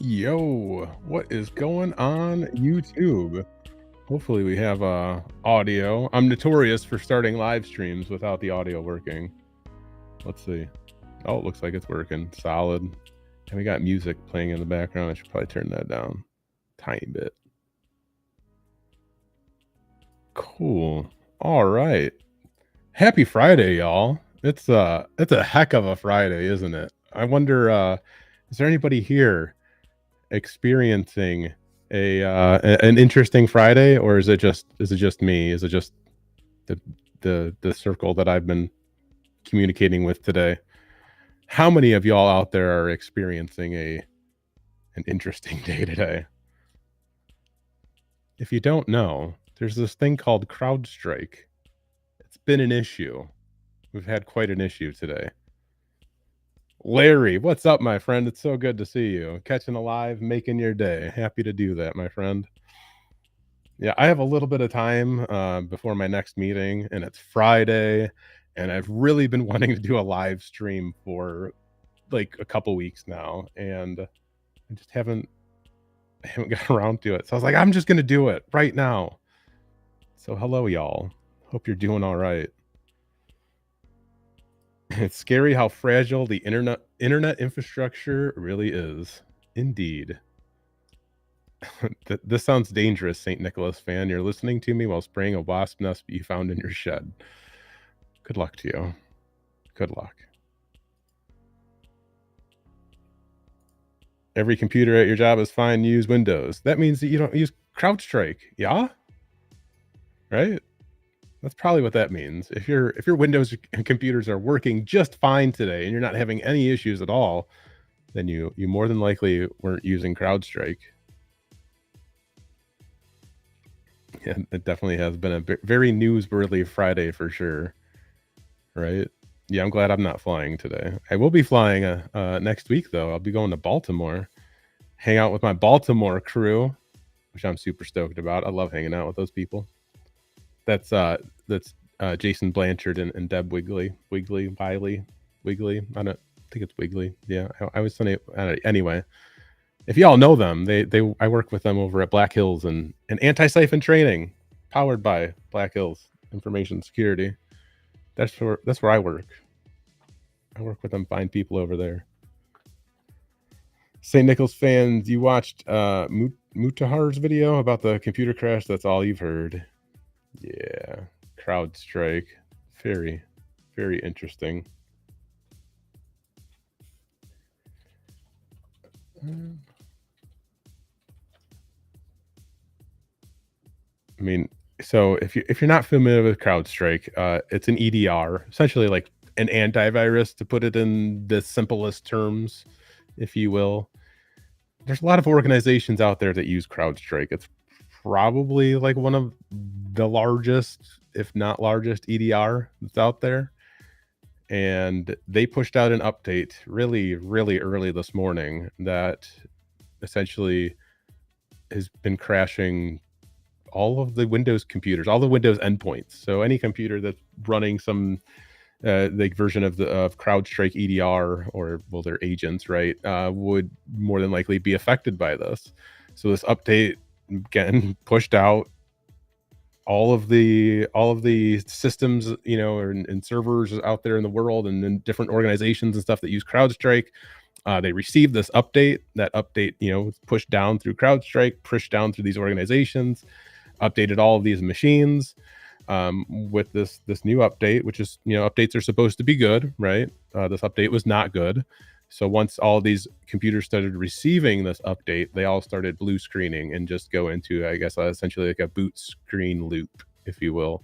Yo, what is going on YouTube? Hopefully we have audio. I'm notorious for starting live streams without the audio working. Let's see. Oh, it looks like it's working. Solid. And we got music playing in the background. I should probably turn that down a tiny bit. Cool. All right. Happy Friday, y'all. It's a heck of a Friday, isn't it? I wonder is there anybody here experiencing an interesting Friday, or is it just me? Is it just the circle that I've been communicating with today? How many of y'all out there are experiencing an interesting day today? If you don't know, there's this thing called CrowdStrike. It's been an issue. We've had quite an issue today. Larry, what's up, my friend? It's so good to see you. Catching alive, making your day. Happy to do that, my friend. Yeah, I have a little bit of time before my next meeting, and it's Friday, and I've really been wanting to do a live stream for like a couple weeks now, and I just haven't gotten around to it. So I was like, I'm just gonna do it right now. So hello, y'all. Hope you're doing all right. It's scary how fragile the internet infrastructure really is. Indeed. This sounds dangerous, St. Nicholas fan. You're listening to me while spraying a wasp nest you found in your shed. Good luck to you. Good luck. Every computer at your job is fine. Use Windows. That means that you don't use CrowdStrike. Yeah? Right? That's probably what that means. If your Windows computers are working just fine today and you're not having any issues at all, then you more than likely weren't using CrowdStrike. Yeah, it definitely has been a very newsworthy Friday for sure. Right? Yeah, I'm glad I'm not flying today. I will be flying next week though. I'll be going to Baltimore, hang out with my Baltimore crew, which I'm super stoked about. I love hanging out with those people. That's Jason Blanchard and Deb Wigley. I don't think it's Wigley. Yeah, I was saying it anyway. If y'all know them, I work with them over at Black Hills and anti-siphon training, powered by Black Hills Information Security. That's where I work. I work with them fine people over there. St. Nicholas fans, you watched Mutahar's video about the computer crash. That's all you've heard. Yeah, CrowdStrike. Very, very interesting. I mean, so if you're not familiar with CrowdStrike, it's an EDR, essentially like an antivirus, to put it in the simplest terms, if you will. There's a lot of organizations out there that use CrowdStrike. It's probably like one of the largest, if not largest, EDR that's out there. And they pushed out an update really, really early this morning that essentially has been crashing all of the Windows computers, all the Windows endpoints. So any computer that's running some like version of CrowdStrike EDR, or well, their agents, right, would more than likely be affected by this. So this update getting pushed out. All of the systems, you know, and servers out there in the world, and in different organizations and stuff that use CrowdStrike, they received this update. That update, you know, was pushed down through CrowdStrike, pushed down through these organizations, updated all of these machines with this new update, which is, you know, updates are supposed to be good, right? This update was not good. So once all these computers started receiving this update, they all started blue screening and just go into, I guess, essentially like a boot screen loop, if you will.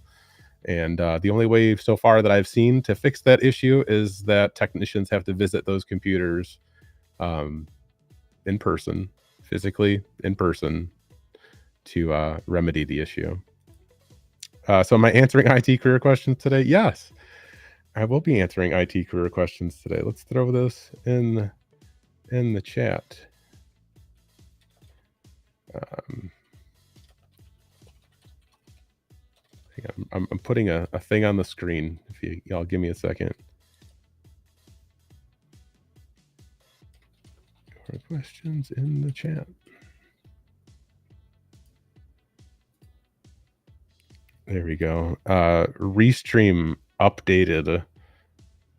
And the only way so far that I've seen to fix that issue is that technicians have to visit those computers in person, physically in person, to remedy the issue. So am I answering IT career questions today? Yes, I will be answering IT career questions today. Let's throw this in the chat. I'm putting a thing on the screen. If y'all give me a second. More questions in the chat. There we go. Restream updated.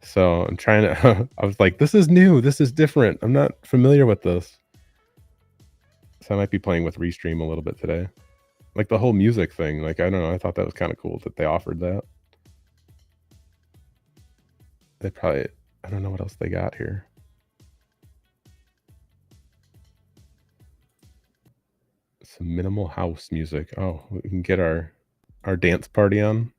So I'm trying to, I was like, this is new. This is different. I'm not familiar with this. So I might be playing with Restream a little bit today. Like the whole music thing. Like, I don't know. I thought that was kind of cool that they offered that. They probably, I don't know what else they got here. Some minimal house music. Oh, we can get our dance party on.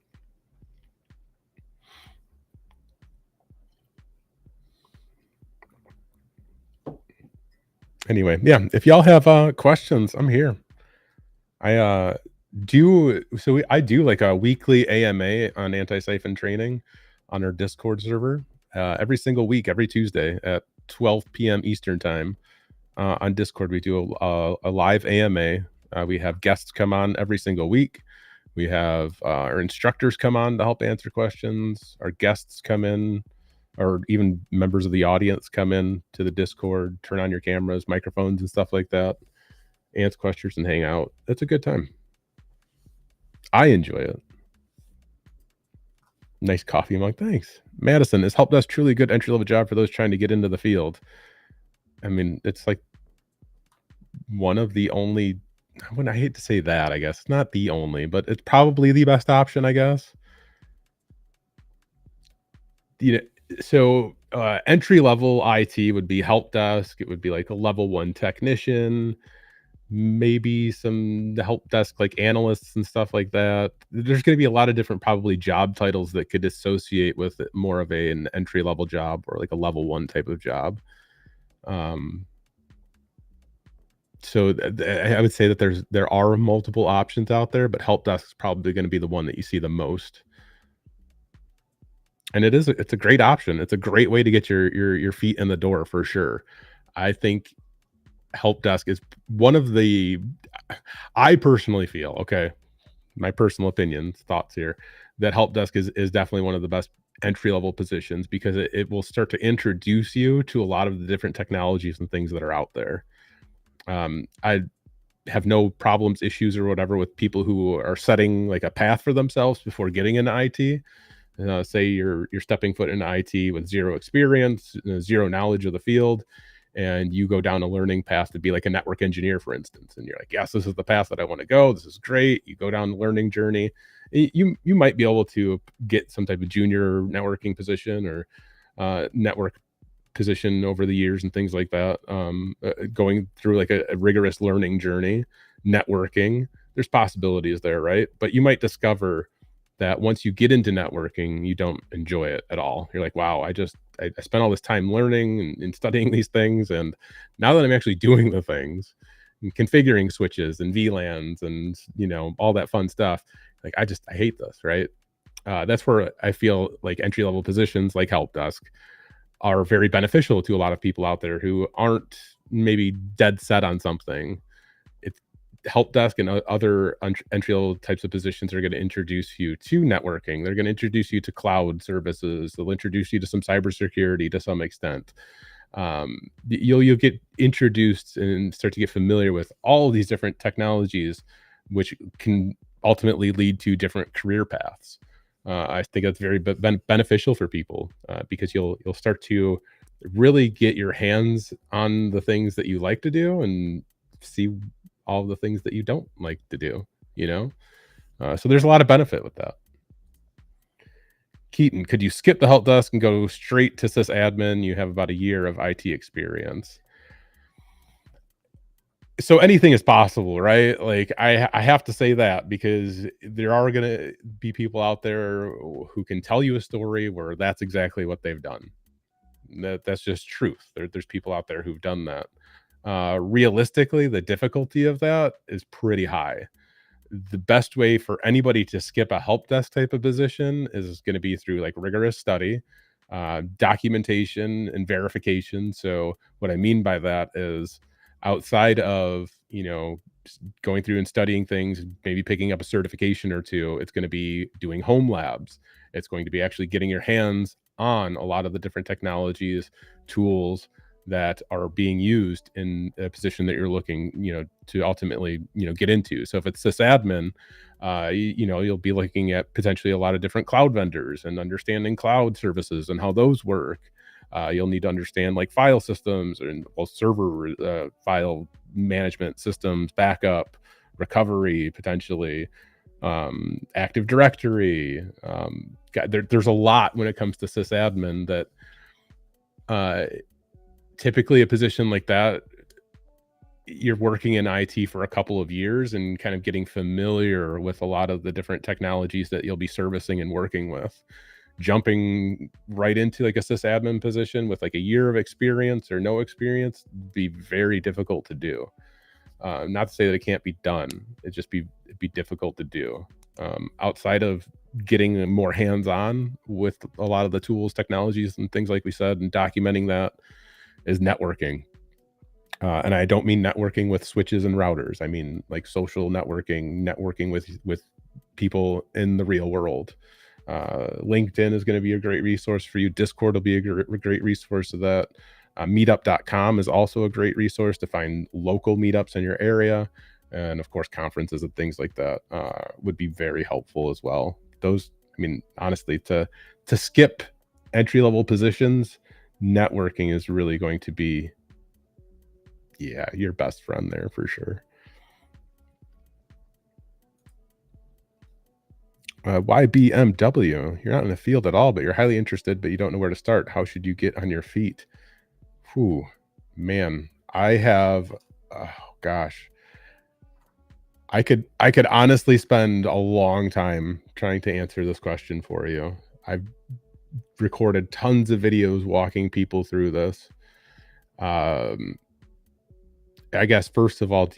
Anyway, yeah, if y'all have questions, I'm here. I do like a weekly AMA on anti-siphon training on our Discord server every single week, every Tuesday at 12 p.m. Eastern time. On Discord, we do a live AMA. We have guests come on every single week. We have our instructors come on to help answer questions. Our guests come in, or even members of the audience come in to the Discord, turn on your cameras, microphones, and stuff like that, answer questions, and hang out. It's a good time. I enjoy it. Nice coffee mug. Thanks. Madison, is help desk truly a good entry level job for those trying to get into the field? I mean, it's like one of the only, I hate to say that, I guess. Not the only, but it's probably the best option, I guess. You know, so entry level IT would be help desk. It would be like a level 1 technician, maybe some help desk like analysts and stuff like that. There's going to be a lot of different probably job titles that could associate with it, more of an entry level job or like a level 1 type of job. So I would say that there are multiple options out there, but help desk is probably going to be the one that you see the most. And it's a great option. It's a great way to get your feet in the door for sure. I think help desk is one of the, I personally feel, okay, my personal opinions, thoughts here, that help desk is definitely one of the best entry level positions because it will start to introduce you to a lot of the different technologies and things that are out there. I have no problems, issues, or whatever with people who are setting like a path for themselves before getting into IT. Say you're stepping foot into IT with zero experience, zero knowledge of the field, and you go down a learning path to be like a network engineer, for instance, and you're like, yes, this is the path that I want to go. This is great. You go down the learning journey. You might be able to get some type of junior networking position or network position over the years and things like that. Going through like a rigorous learning journey, networking, there's possibilities there, right? But you might discover that once you get into networking, you don't enjoy it at all. You're like, wow, I spent all this time learning and studying these things. And now that I'm actually doing the things and configuring switches and VLANs and, all that fun stuff, like, I hate this, right? That's where I feel like entry level positions like help desk are very beneficial to a lot of people out there who aren't maybe dead set on something. It's help desk and other entry level types of positions are going to introduce you to networking. They're going to introduce you to cloud services. They'll introduce you to some cybersecurity to some extent. You'll get introduced and start to get familiar with all of these different technologies, which can ultimately lead to different career paths. I think that's very beneficial for people because you'll start to really get your hands on the things that you like to do and see all the things that you don't like to do. So there's a lot of benefit with that. Keaton, could you skip the help desk and go straight to sysadmin? You have about a year of IT experience. So anything is possible, right? Like I have to say that because there are going to be people out there who can tell you a story where that's exactly what they've done. That's just truth. There's people out there who've done that. Realistically, the difficulty of that is pretty high. The best way for anybody to skip a help desk type of position is going to be through like rigorous study, documentation, and verification. So what I mean by that is outside of going through and studying things, maybe picking up a certification or two, it's going to be doing home labs. It's going to be actually getting your hands on a lot of the different technologies, tools, that are being used in a position that you're looking, to ultimately, get into. So if it's sysadmin, you'll be looking at potentially a lot of different cloud vendors and understanding cloud services and how those work. You'll need to understand like file systems and server file management systems, backup, recovery, potentially, Active Directory. There's a lot when it comes to sysadmin that typically a position like that, you're working in IT for a couple of years and kind of getting familiar with a lot of the different technologies that you'll be servicing and working with. Jumping right into like a sysadmin position with like a year of experience or no experience would be very difficult to do. Not to say that it can't be done. It'd be difficult to do. Outside of getting more hands-on with a lot of the tools, technologies, and things like we said, and documenting that is networking. And I don't mean networking with switches and routers. I mean like social networking with people in the real world. LinkedIn is going to be a great resource for you. Discord will be a great resource of that. Meetup.com is also a great resource to find local meetups in your area. And of course, conferences and things like that would be very helpful as well. Those, I mean, honestly, to skip entry-level positions, networking is really going to be, your best friend there for sure. Why BMW? You're not in the field at all, but you're highly interested, but you don't know where to start. How should you get on your feet? Whew, man, I have, oh gosh, I could honestly spend a long time trying to answer this question for you. I've recorded tons of videos walking people through this. I guess first of all,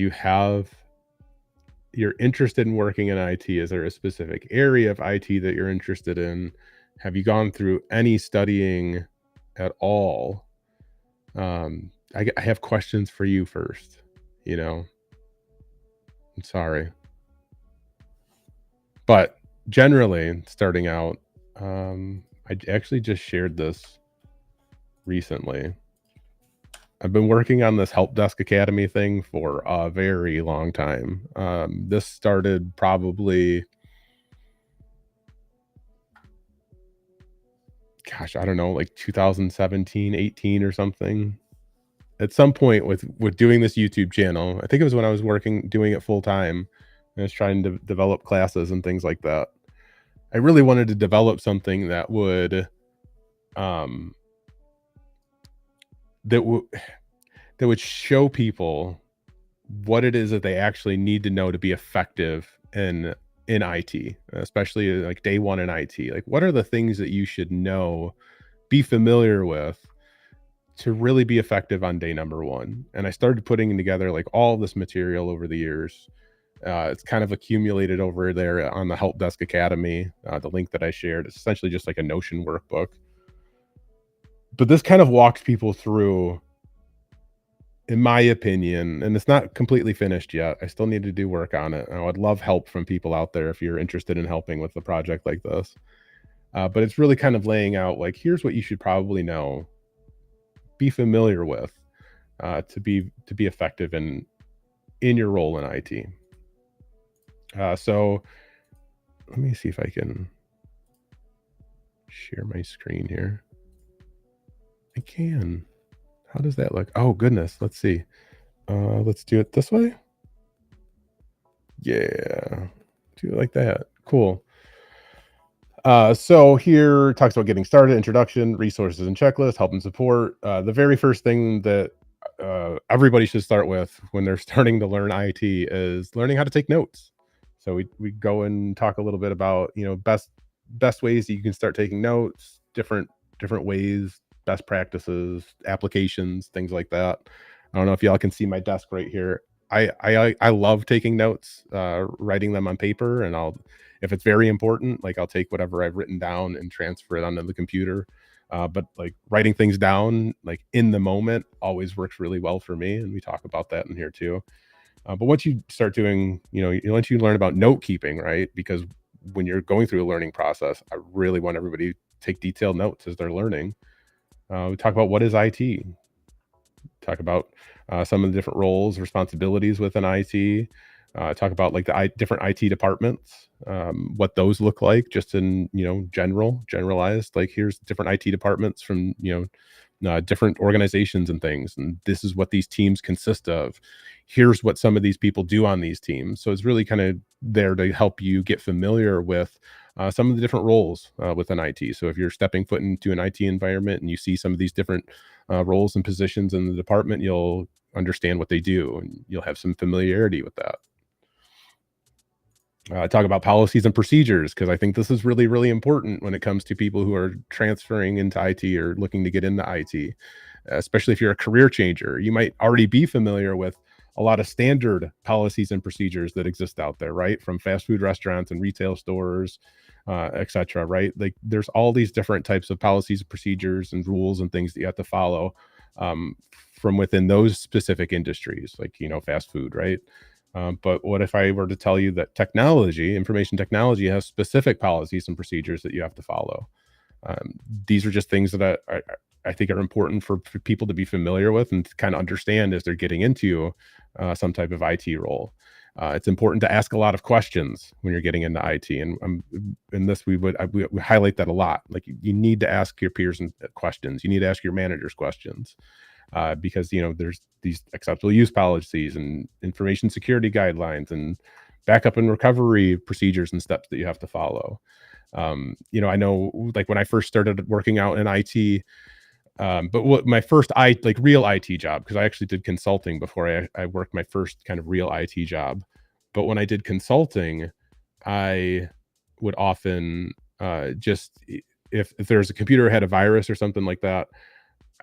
you're interested in working in IT? Is there a specific area of IT that you're interested in? Have you gone through any studying at all? I have questions for you first, I'm sorry. But generally, starting out, I actually just shared this recently. I've been working on this Help Desk Academy thing for a very long time. This started probably, gosh, I don't know, like 2017, 18 or something. At some point with doing this YouTube channel, I think it was when I was doing it full time. I was trying to develop classes and things like that. I really wanted to develop something that would, that would show people what it is that they actually need to know to be effective in IT, especially like day one in IT. Like, what are the things that you should know, be familiar with, to really be effective on day number one? And I started putting together like all this material over the years. It's kind of accumulated over there on the Help Desk Academy. The link that I shared, it's essentially just like a Notion workbook. But this kind of walks people through, in my opinion, and it's not completely finished yet. I still need to do work on it. I would love help from people out there if you're interested in helping with a project like this. But it's really kind of laying out like, here's what you should probably know, be familiar with, to be effective in your role in IT. So let me see if I can share my screen here. I can. How does that look? Oh goodness, let's see. Let's do it this way. Yeah, do it like that. Cool. So here talks about getting started, introduction, resources and checklist, help and support. The very first thing that everybody should start with when they're starting to learn IT is learning how to take notes. So we go and talk a little bit about, best ways that you can start taking notes, different ways, best practices, applications, things like that. I don't know if y'all can see my desk right here. I love taking notes, writing them on paper, and if it's very important, like I'll take whatever I've written down and transfer it onto the computer. But like writing things down like in the moment always works really well for me, and we talk about that in here too. But once you start doing, once you learn about note keeping, right? Because when you're going through a learning process, I really want everybody to take detailed notes as they're learning. We talk about what is IT. talk about some of the different roles, responsibilities within IT. Talk about like the different IT departments, what those look like, just in generalized. Like here's different IT departments from different organizations and things, and this is what these teams consist of. Here's what some of these people do on these teams. So it's really kind of there to help you get familiar with some of the different roles within IT. So if you're stepping foot into an IT environment and you see some of these different roles and positions in the department, you'll understand what they do and you'll have some familiarity with that. Talk about policies and procedures because I think this is really, really important when it comes to people who are transferring into IT or looking to get into IT, especially if you're a career changer. You might already be familiar with a lot of standard policies and procedures that exist out there, right? From fast food restaurants and retail stores, etc. Right? Like there's all these different types of policies, procedures, and rules and things that you have to follow um, from within those specific industries, like fast food, right? But what if I were to tell you that technology, information technology, has specific policies and procedures that you have to follow? These are just things that I think are important for people to be familiar with and to kind of understand as they're getting into some type of IT role. It's important to ask a lot of questions when you're getting into IT, and in this we highlight that a lot. Like you need to ask your peers questions. You need to ask your managers questions because there's these acceptable use policies and information security guidelines and backup and recovery procedures and steps that you have to follow. I know like when I first started working out in IT, but what my first real IT job, because I actually did consulting before I worked my first kind of real IT job. But when I did consulting, I would often just if there's a computer had a virus or something like that,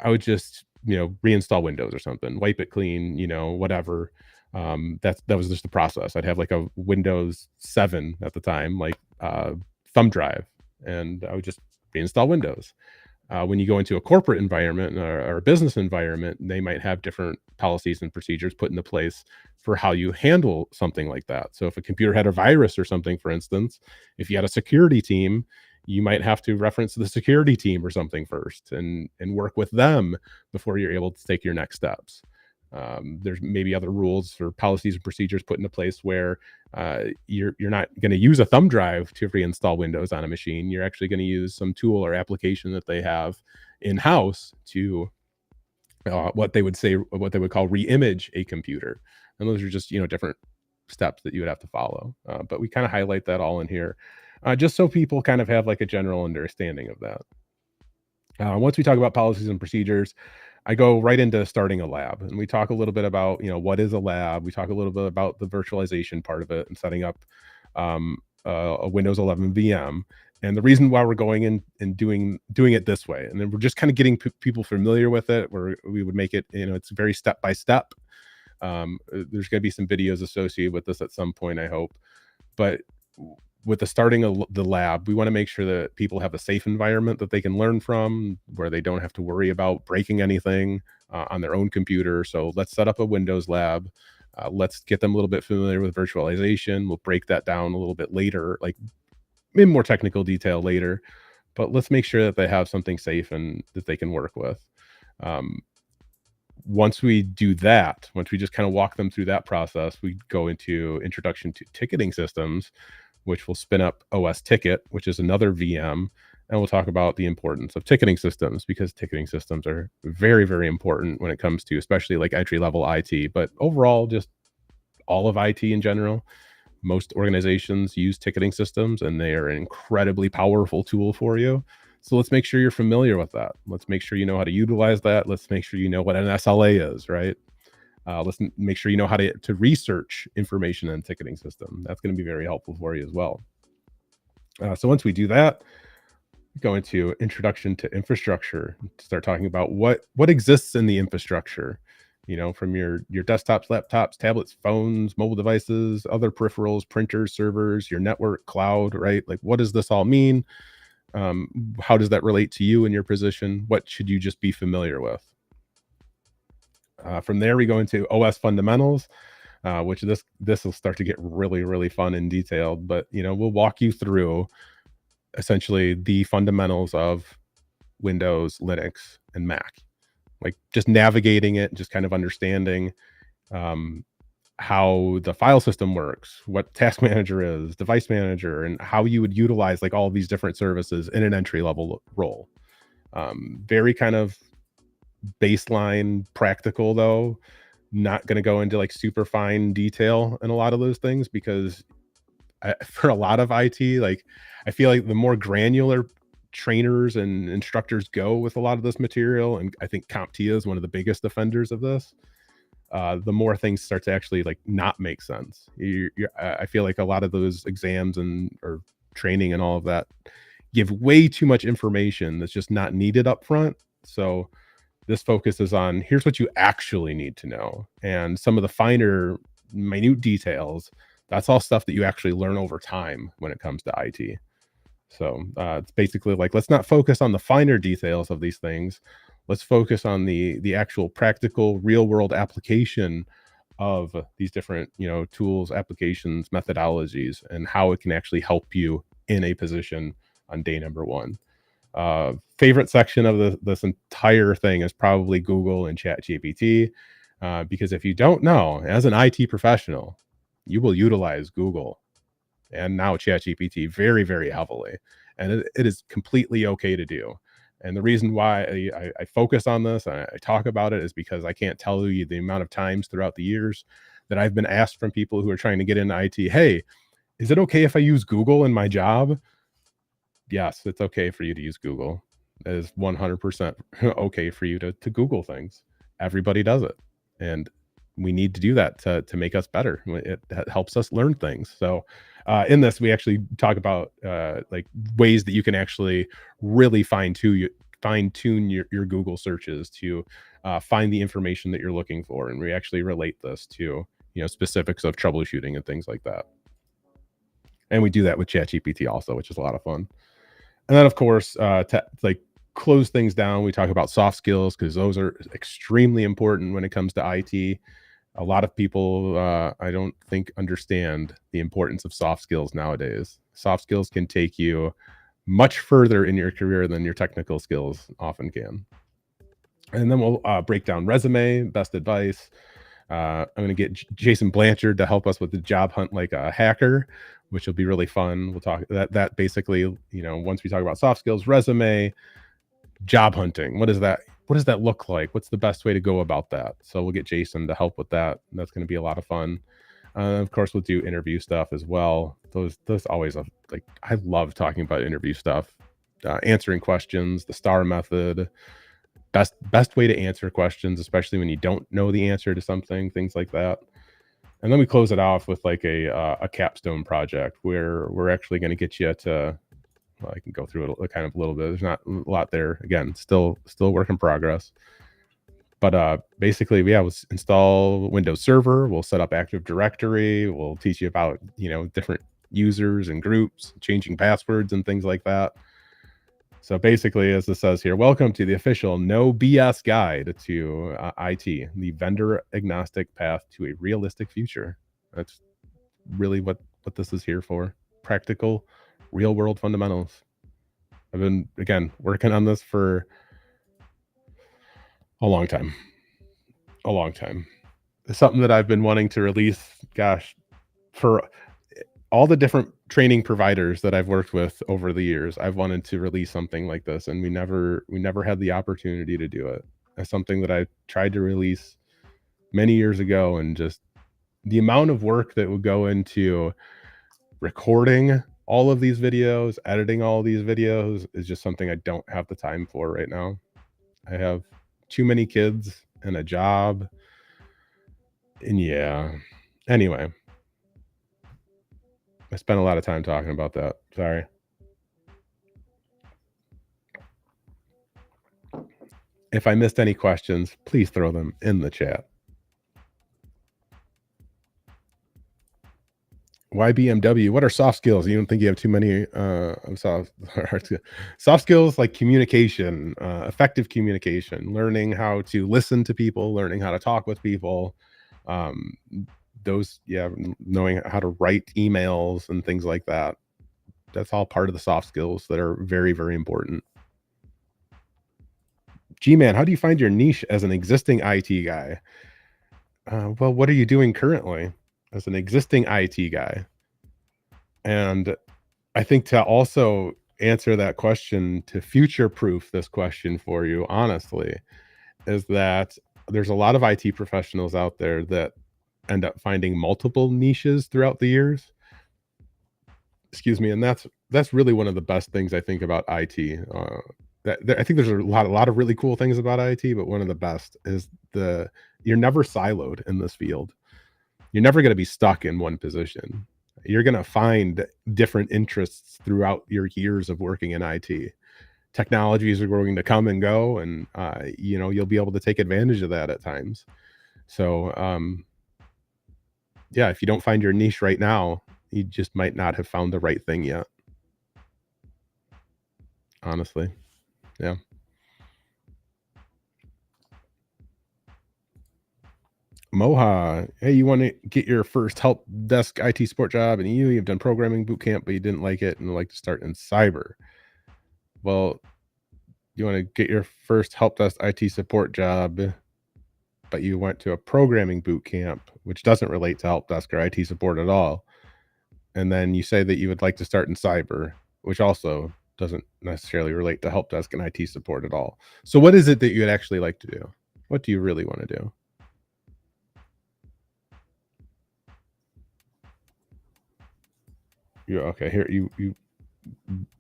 I would just, reinstall Windows or something, wipe it clean, whatever. That was just the process. I'd have like a Windows 7 at the time, like thumb drive, and I would just reinstall Windows. When you go into a corporate environment or a business environment, they might have different policies and procedures put into place for how you handle something like that. So if a computer had a virus or something, for instance, if you had a security team, you might have to reference the security team or something first and work with them before you're able to take your next steps. There's maybe other rules or policies and procedures put into place where you're not going to use a thumb drive to reinstall Windows on a machine. You're actually going to use some tool or application that they have in house to what they would call re-image a computer. And those are just different steps that you would have to follow. But we kind of highlight that all in here, just so people kind of have like a general understanding of that. Once we talk about policies and procedures, I go right into starting a lab, and we talk a little bit about what is a lab. We talk a little bit about the virtualization part of it and setting up a Windows 11 VM. And the reason why we're going in and doing it this way, and then we're just kind of getting people familiar with it, where we would make it, it's very step by step. There's going to be some videos associated with this at some point, I hope. But with the starting of the lab, we want to make sure that people have a safe environment that they can learn from, where they don't have to worry about breaking anything on their own computer. So let's set up a Windows lab. Let's get them a little bit familiar with virtualization. We'll break that down a little bit later, like in more technical detail later. But let's make sure that they have something safe and that they can work with. Once we do that, once we just kind of walk them through that process, we go into introduction to ticketing systems, which will spin up OS Ticket, which is another VM. And we'll talk about the importance of ticketing systems, because ticketing systems are very, very important when it comes to especially like entry level IT, but overall, just all of IT in general. Most organizations use ticketing systems, and they are an incredibly powerful tool for you. So let's make sure you're familiar with that. Let's make sure you know how to utilize that. Let's make sure you know what an SLA is, right? Let's make sure you know how to research information in a ticketing system. That's going to be very helpful for you as well. So once we do that, we go into introduction to infrastructure, start talking about what exists in the infrastructure, from your desktops, laptops, tablets, phones, mobile devices, other peripherals, printers, servers, your network, cloud, right? Like, what does this all mean? How does that relate to you and your position? What should you just be familiar with? From there, we go into OS fundamentals, which this will start to get really, really fun and detailed. But we'll walk you through essentially the fundamentals of Windows, Linux, and Mac. like just navigating it, just kind of understanding um, how the file system works, what task manager is, device manager, and how you would utilize like all these different services in an entry level role. Very kind of baseline practical though, not going to go into like super fine detail in a lot of those things because for a lot of IT, like I feel like the more granular trainers and instructors go with a lot of this material, and I think CompTIA is one of the biggest offenders of this. The more things start to actually like not make sense. I feel like a lot of those exams and or training and all of that give way too much information that's just not needed up front. So this focuses on here's what you actually need to know, and some of the finer, minute details. That's all stuff that you actually learn over time when it comes to IT. So it's basically like let's not focus on the finer details of these things. Let's focus on the actual practical, real world application of these different tools, applications, methodologies, and how it can actually help you in a position on day number one. Favorite section of this entire thing is probably Google and ChatGPT, because if you don't know, as an IT professional, you will utilize Google and now ChatGPT very, very heavily, and it is completely okay to do. And the reason why I focus on this and I talk about it is because I can't tell you the amount of times throughout the years that I've been asked from people who are trying to get into IT, hey, is it okay if I use Google in my job? Yes, it's okay for you to use Google. It is 100% okay for you to Google things. Everybody does it. And we need to do that to make us better. It helps us learn things. So in this, we actually talk about like ways that you can actually really fine tune your Google searches to find the information that you're looking for. And we actually relate this to specifics of troubleshooting and things like that. And we do that with ChatGPT also, which is a lot of fun. And then, of course, to like close things down, we talk about soft skills because those are extremely important when it comes to IT. A lot of people, I don't think, understand the importance of soft skills nowadays. Soft skills can take you much further in your career than your technical skills often can. And then we'll break down resume, best advice. I'm going to get Jason Blanchard to help us with the job hunt like a hacker, which will be really fun. We'll talk that basically, once we talk about soft skills, resume, job hunting. What does that look like? What's the best way to go about that? So we'll get Jason to help with that. That's going to be a lot of fun. Of course, we'll do interview stuff as well. Those always like I love talking about interview stuff, answering questions, the STAR method, best way to answer questions, especially when you don't know the answer to something, things like that. And then we close it off with like a capstone project where we're actually going to get you to. Well, I can go through it kind of a little bit. There's not a lot there. Again, still work in progress. But basically, we'll install Windows Server. We'll set up Active Directory. We'll teach you about different users and groups, changing passwords and things like that. So basically, as it says here, welcome to the official No BS guide to IT, the vendor agnostic path to a realistic future. That's really what this is here for. Practical, real world fundamentals. I've been, again, working on this for a long time. It's something that I've been wanting to release, gosh, for all the different training providers that I've worked with over the years. I've wanted to release something like this, and we never had the opportunity to do it. That's something that I tried to release many years ago, and just the amount of work that would go into recording all of these videos, editing all of these videos is just something I don't have the time for right now. I have too many kids and a job. And yeah. Anyway. I spent a lot of time talking about that. Sorry. If I missed any questions, please throw them in the chat. Why BMW? What are soft skills? You don't think you have too many soft skills like communication, effective communication, learning how to listen to people, learning how to talk with people. Knowing how to write emails and things like that. That's all part of the soft skills that are very, very important. G-Man, how do you find your niche as an existing IT guy? Well, what are you doing currently as an existing IT guy? And I think to also answer that question, to future proof this question for you, honestly, is that there's a lot of IT professionals out there that end up finding multiple niches throughout the years. Excuse me, and that's really one of the best things I think about IT. I think there's a lot of really cool things about IT, but one of the best is the you're never siloed in this field. You're never going to be stuck in one position. You're going to find different interests throughout your years of working in IT. Technologies are going to come and go, and you'll be able to take advantage of that at times. So yeah, if you don't find your niche right now, you just might not have found the right thing yet. Honestly, yeah. Moha, hey, you want to get your first help desk IT support job, and you've done programming boot camp, but you didn't like it, and like to start in cyber. Well, you want to get your first help desk IT support job, but you went to a programming boot camp, which doesn't relate to help desk or IT support at all. And then you say that you would like to start in cyber, which also doesn't necessarily relate to help desk and IT support at all. So, what is it that you'd actually like to do? What do you really want to do? You okay? Here, you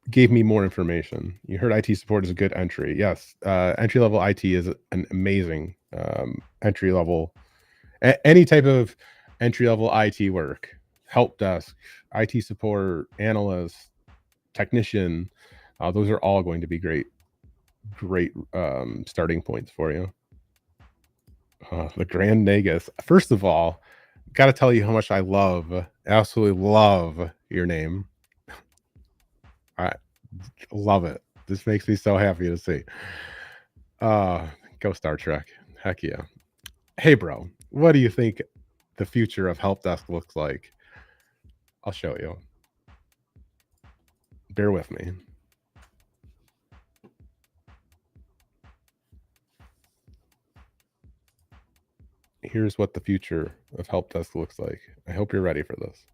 gave me more information. You heard IT support is a good entry. Yes, entry level IT is an amazing entry level. Any type of entry level IT work, help desk, IT support, analyst, technician. Those are all going to be great starting points for you. The Grand Nagus. First of all, got to tell you how much I absolutely love your name. I love it. This makes me so happy to see. Go Star Trek. Heck yeah. Hey, bro, what do you think the future of help desk looks like? I'll show you. Bear with me. Here's what the future of help desk looks like. I hope you're ready for this.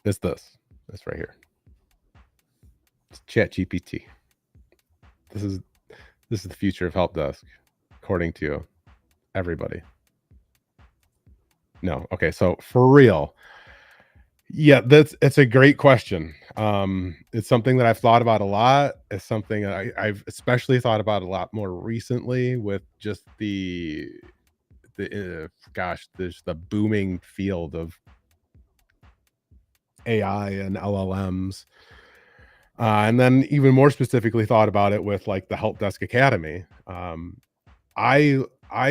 It's this. This right here. It's Chat GPT. This is the future of help desk, according to everybody. No. Okay, so for real. Yeah, it's a great question. It's something that I've thought about a lot. It's something that I've especially thought about a lot more recently with just gosh, there's the booming field of AI and LLMs. And then even more specifically thought about it with like the Help Desk Academy. I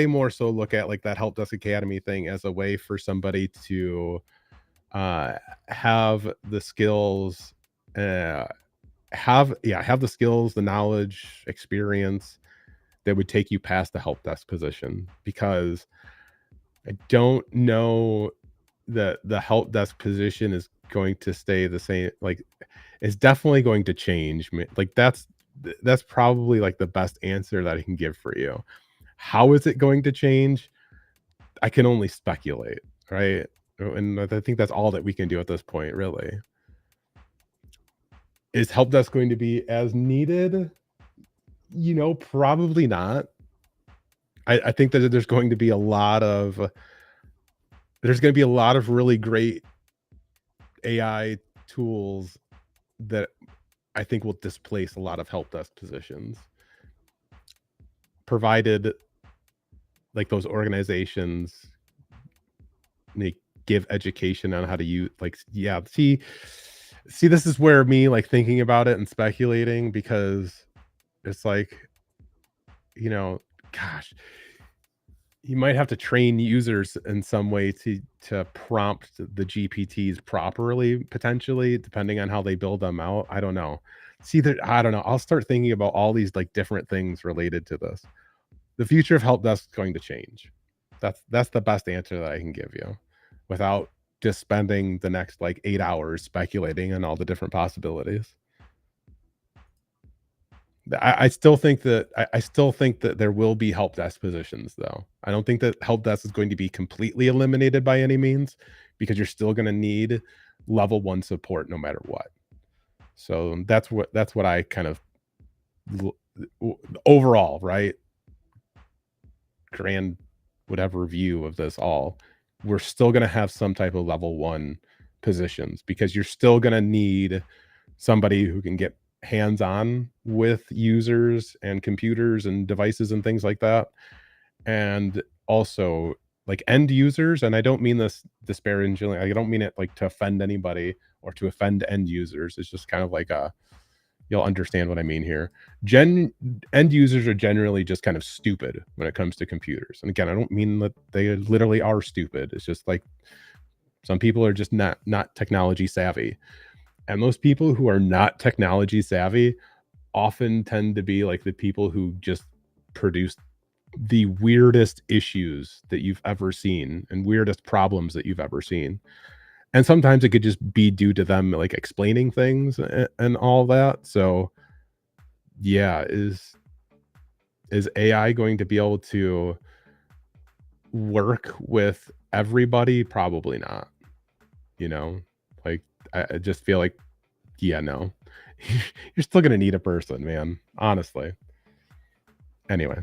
more so look at like that Help Desk Academy thing as a way for somebody to uh, have the skills, uh, have the skills, the knowledge, experience that would take you past the help desk position. Because I don't know that the help desk position is going to stay the same. Like, it's definitely going to change. Like that's probably like the best answer that I can give for you. How is it going to change? I can only speculate, right? And I think that's all that we can do at this point, really. Is help desk going to be as needed? Probably not. I think that there's going to be a lot of really great AI tools that I think will displace a lot of help desk positions, provided like those organizations they give education on how to use like yeah see this is where me like thinking about it and speculating because it's like you know gosh you might have to train users in some way to prompt the GPTs properly, potentially, depending on how they build them out. I don't know. See that I don't know. I'll start thinking about all these like different things related to this. The future of help desk is going to change. That's the best answer that I can give you without just spending the next like 8 hours speculating on all the different possibilities. I still think that I still think that there will be help desk positions, though. I don't think that help desk is going to be completely eliminated by any means, because you're still gonna need level 1 support no matter what. So that's what I kind of l w overall, right, grand whatever view of this all, we're still gonna have some type of level 1 positions because you're still gonna need somebody who can get hands-on with users and computers and devices and things like that, and also, like, end users, and I don't mean this disparagingly, I don't mean it, like, to offend anybody or to offend end users, it's just kind of like a you'll understand what I mean here. Gen End users are generally just kind of stupid when it comes to computers, and again, I don't mean that they literally are stupid, it's just, like, some people are just not technology savvy, and those people who are not technology savvy often tend to be like the people who just produce the weirdest issues that you've ever seen and weirdest problems that you've ever seen. And sometimes it could just be due to them like explaining things and all that. So, yeah, is AI going to be able to work with everybody? Probably not, you know? Like I just feel like yeah, no. You're still gonna need a person, man, honestly. Anyway,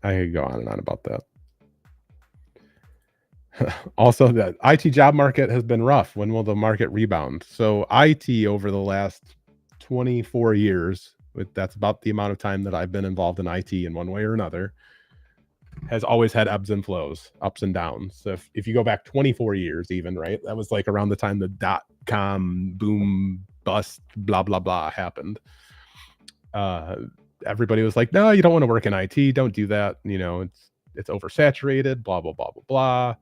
I could go on and on about that. Also, the IT job market has been rough. When will the market rebound? So, IT over the last 24 years, that's about the amount of time that I've been involved in IT in one way or another, has always had ebbs and flows, ups and downs. So, if you go back 24 years, even right, that was like around the time the dot com boom bust blah blah blah happened. Uh, Everybody was like, "No, you don't want to work in IT. Don't do that. You know, it's oversaturated. Blah blah blah blah blah."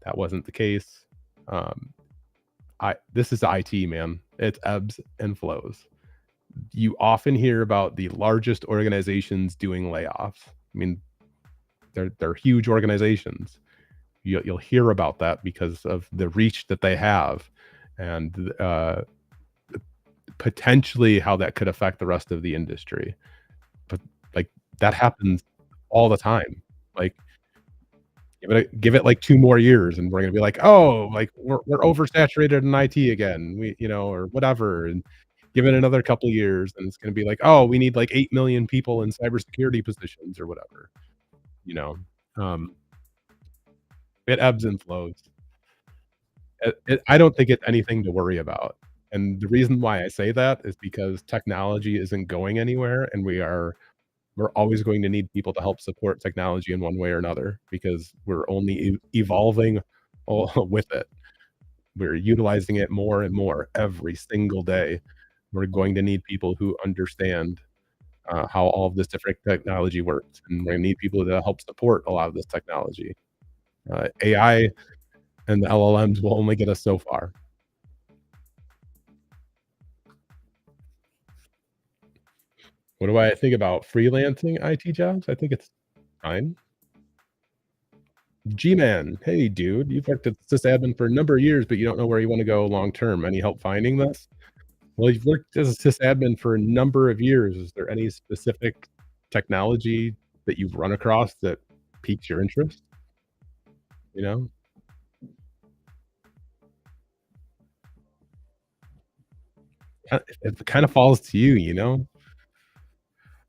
That wasn't the case. Um, I This is IT, man. It's ebbs and flows. You often hear about the largest organizations doing layoffs. I mean, they're huge organizations. You'll hear about that because of the reach that they have, and potentially how that could affect the rest of the industry. But like that happens all the time. Like give it like 2 more years, and we're gonna be like, "Oh, like, we're oversaturated in IT again." Or whatever, and give it another couple years, and it's gonna be like, "Oh, we need, like, 8,000,000 people in cybersecurity positions," or whatever, you know? Um, it ebbs and flows. I don't think it's anything to worry about, and the reason why I say that is because technology isn't going anywhere, and we're always going to need people to help support technology in one way or another because we're only evolving with it. We're utilizing it more and more every single day. We're going to need people who understand how all of this different technology works, and we're going to need people to help support a lot of this technology. AI and the LLMs will only get us so far. What do I think about freelancing IT jobs? I think it's fine. G-Man, hey dude, you've worked at sysadmin for a number of years, but you don't know where you want to go long term. Any help finding this? Well, you've worked as a sysadmin for a number of years. Is there any specific technology that you've run across that piques your interest? You know, it kind of falls to you. You know,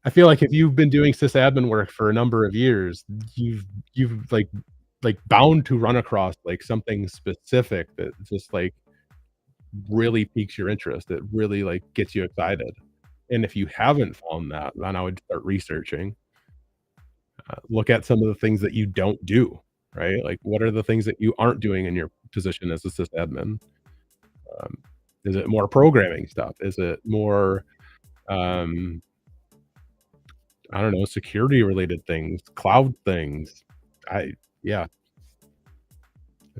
I feel like if you've been doing sysadmin work for a number of years, you've you've bound to run across like something specific that just like really piques your interest. It really like gets you excited. And if you haven't found that, then I would start researching. Look at some of the things that you don't do, right? Like, what are the things that you aren't doing in your position as a sysadmin? Um, is it more programming stuff? Is it more, um, I don't know, security related things, cloud things? I Yeah,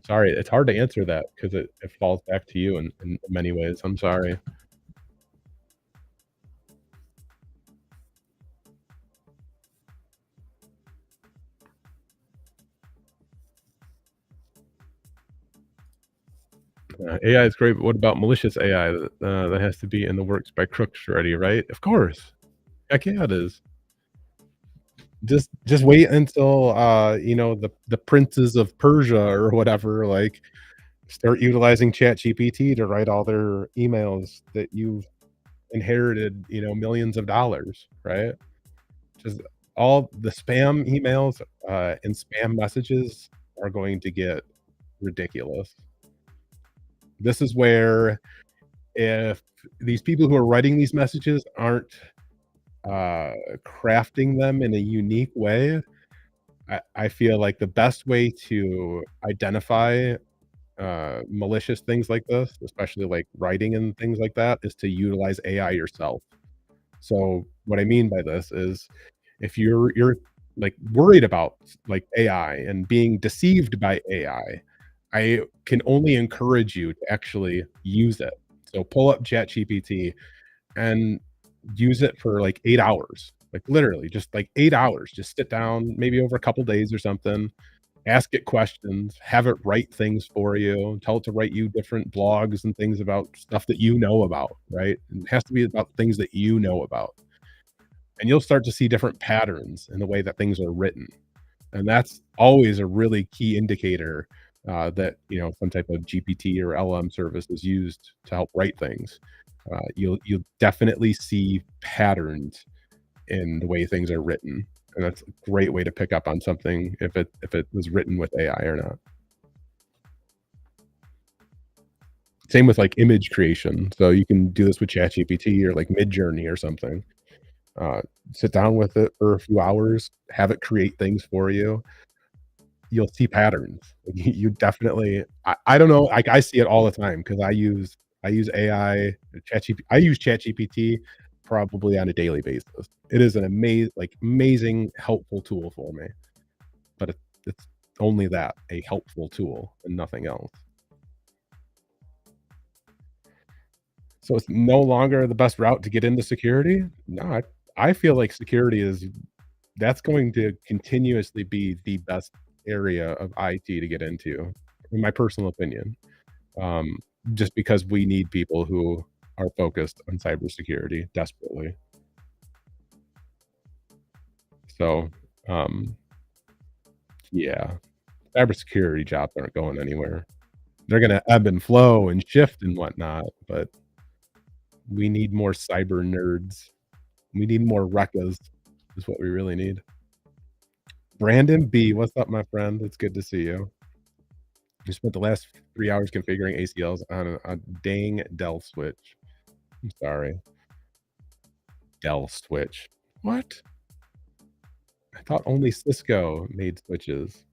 sorry, it's hard to answer that because it falls back to you in many ways. I'm sorry. AI is great, but what about malicious AI that has to be in the works by crooks already, right? Of course. Heck yeah, it is. Just wait until, the princes of Persia or whatever, like, start utilizing ChatGPT to write all their emails that you've inherited, millions of dollars, right? Just all the spam emails, and spam messages are going to get ridiculous. This is where if these people who are writing these messages aren't, crafting them in a unique way, I feel like the best way to identify, malicious things like this, especially like writing and things like that, is to utilize AI yourself. So what I mean by this is if you're like worried about like AI and being deceived by AI, I can only encourage you to actually use it. So pull up ChatGPT and use it for like 8 hours. Like literally just like 8 hours. Just sit down maybe over a couple days or something, ask it questions, have it write things for you, tell it to write you different blogs and things about stuff that you know about, right? It has to be about things that you know about. And you'll start to see different patterns in the way that things are written. And that's always a really key indicator that some type of GPT or LM service is used to help write things. You'll definitely see patterns in the way things are written, and that's a great way to pick up on something if it was written with AI or not. Same with like image creation. So you can do this with ChatGPT or like Midjourney or something. Uh, Sit down with it for a few hours, have it create things for you. You'll see patterns. You definitely I don't know, like, I see it all the time because I use AI, ChatGPT I use ChatGPT probably on a daily basis. It is an amazing helpful tool for me, but it's only that, a helpful tool and nothing else. So it's no longer the best route to get into security? No, I feel like security is that's going to continuously be the best area of IT to get into, in my personal opinion. Um, just because we need people who are focused on cybersecurity desperately. So, um, yeah, cybersecurity jobs aren't going anywhere. They're gonna ebb and flow and shift and whatnot, but we need more cyber nerds. We need more Rekkas is what we really need. Brandon B, what's up, my friend? It's good to see you. You spent the last 3 hours configuring ACLs on a dang Dell switch. I'm sorry. Dell switch. What? I thought only Cisco made switches.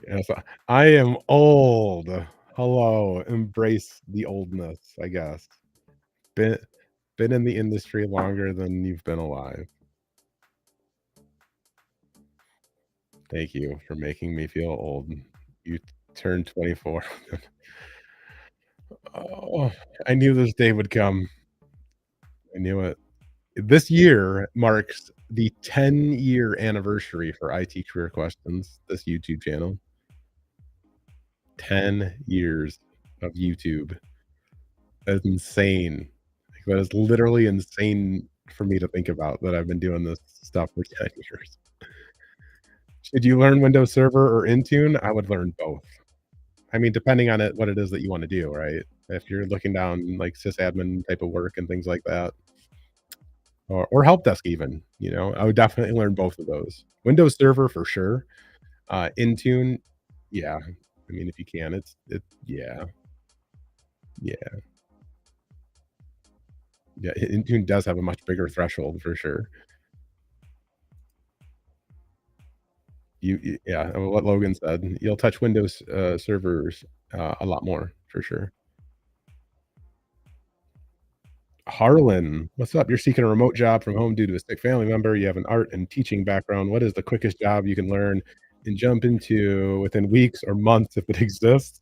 Yes, I am old. Hello, embrace the oldness, I guess. Been been in the industry longer than you've been alive. Thank you for making me feel old. You turned 24. Oh, I knew this day would come. I knew it. This year marks the 10-year anniversary for IT Career Questions, this YouTube channel. 10 years of YouTube. That's insane. Like, that is literally insane for me to think about that I've been doing this stuff for 10 years. Should you learn Windows Server or Intune? I would learn both. I mean, depending on what it is that you wanna do, right? If you're looking down, like, sysadmin type of work and things like that, or help desk even, I would definitely learn both of those. Windows Server for sure. Intune, yeah. I mean, if you can, yeah, yeah, yeah. Intune does have a much bigger threshold for sure. Yeah, what Logan said, you'll touch Windows servers a lot more for sure. Harlan, what's up? You're seeking a remote job from home due to a sick family member. You have an art and teaching background. What is the quickest job you can learn and jump into within weeks or months if it exists?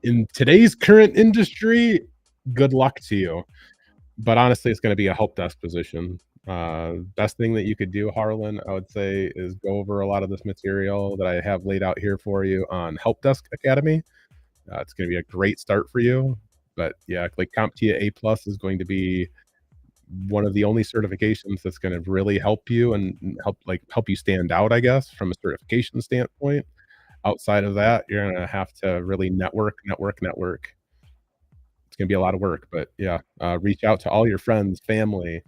In today's current industry, good luck to you. But honestly, it's going to be a help desk position. Best thing that you could do, Harlan, I would say, is go over a lot of this material that I have laid out here for you on Help Desk Academy. It's gonna be a great start for you. But yeah, like CompTIA A plus is going to be one of the only certifications that's gonna really help you and help you stand out, I guess, from a certification standpoint. Outside of that, you're gonna have to really network, network, network. It's gonna be a lot of work, but yeah, reach out to all your friends, family,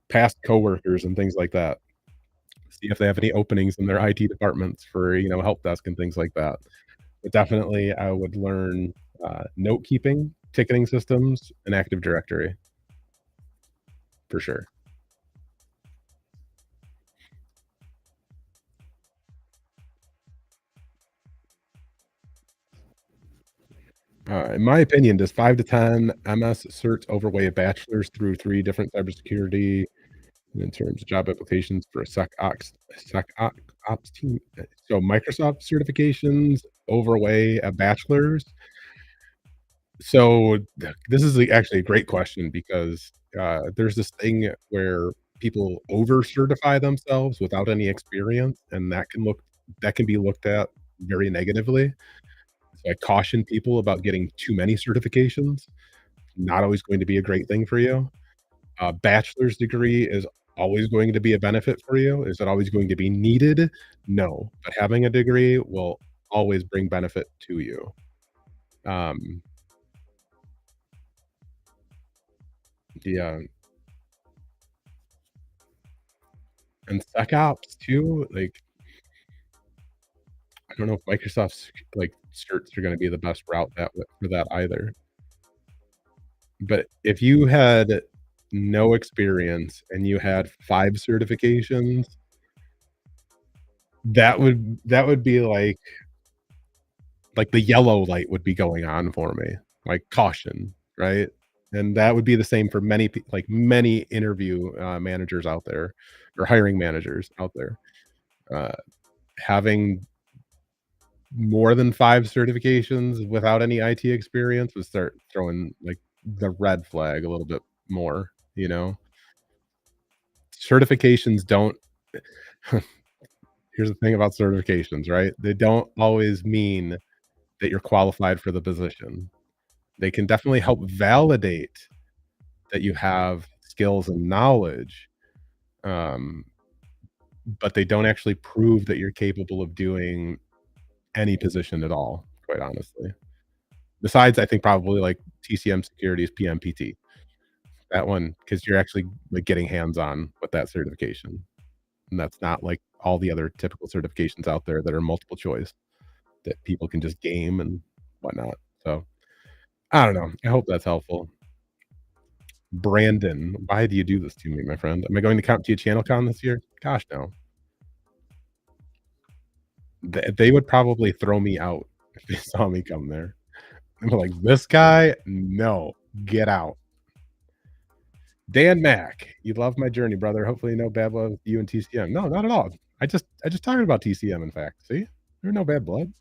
past coworkers, and things like that. See if they have any openings in their IT departments for, help desk and things like that. But definitely, I would learn, note keeping, ticketing systems, and Active Directory for sure. In my opinion, does 5 to 10 MS certs overweigh a bachelor's through 3 different cybersecurity in terms of job applications for a SecOps team? So Microsoft certifications overweigh a bachelor's? So, this is actually a great question because, there's this thing where people over certify themselves without any experience, and that can be looked at very negatively. So I caution people about getting too many certifications. Not always going to be a great thing for you. A bachelor's degree is always going to be a benefit for you. Is it always going to be needed? No, but having a degree will always bring benefit to you. Um, yeah, and SecOps too, like, I don't know if Microsoft's, like, certs are gonna be the best route for that either. But if you had no experience and you had 5 certifications, that would be like the yellow light would be going on for me, like caution, right? And that would be the same for many interview, managers out there or hiring managers out there. Uh, Having more than 5 certifications without any IT experience would start throwing, like, the red flag a little bit more, you know? Certifications don't here's the thing about certifications, right? They don't always mean that you're qualified for the position. They can definitely help validate that you have skills and knowledge, um, but they don't actually prove that you're capable of doing any position at all, quite honestly. Besides, I think probably like TCM Securities PMPT. That one, because 'cause you're actually, like, getting hands-on with that certification, and that's not like all the other typical certifications out there that are multiple choice that people can just game and whatnot. So, I don't know. I hope that's helpful. Brandon, why do you do this to me, my friend? Am I going to come to your ChannelCon this year? Gosh, no. They would probably throw me out if they saw me come there. I'm like, "This guy? No. Get out." Dan Mack, "You love my journey, brother. Hopefully no bad blood with you and TCM." No, not at all. I just talked about TCM, in fact. See? There's no bad blood.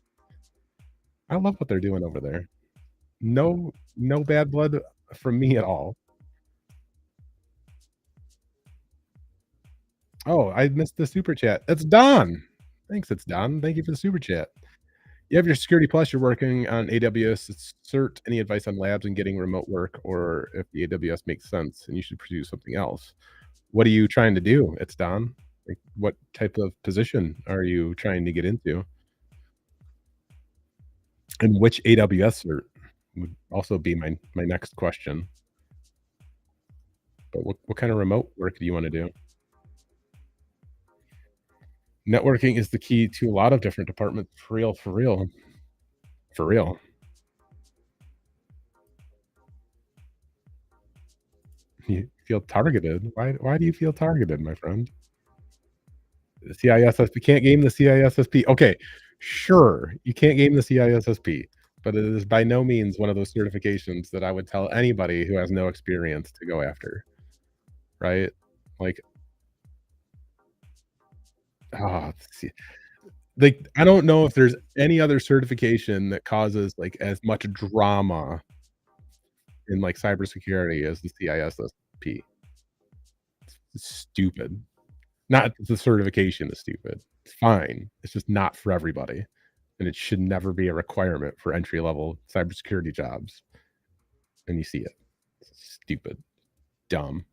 I love what they're doing over there. No bad blood from me at all. Oh, I missed the super chat. That's Don. Thanks, it's Don. Thank you for the super chat. You have your Security Plus, you're working on AWS cert. Any advice on labs and getting remote work or if the AWS makes sense and you should pursue something else? What are you trying to do? It's Don. Like, what type of position are you trying to get into? And which AWS cert would also be my next question. But what kind of remote work do you wanna do? Networking is the key to a lot of different departments, for real, for real, for real. You feel targeted. Why do you feel targeted, my friend? The CISSP can't game the CISSP. Okay, sure, you can't game the CISSP, but it is by no means one of those certifications that I would tell anybody who has no experience to go after, right? Like, see, like, I don't know if there's any other certification that causes, like, as much drama in, like, cybersecurity as the CISSP. It's stupid. Not that the certification is stupid. It's fine. It's just not for everybody, and it should never be a requirement for entry level cybersecurity jobs, and you see it. It's stupid, dumb.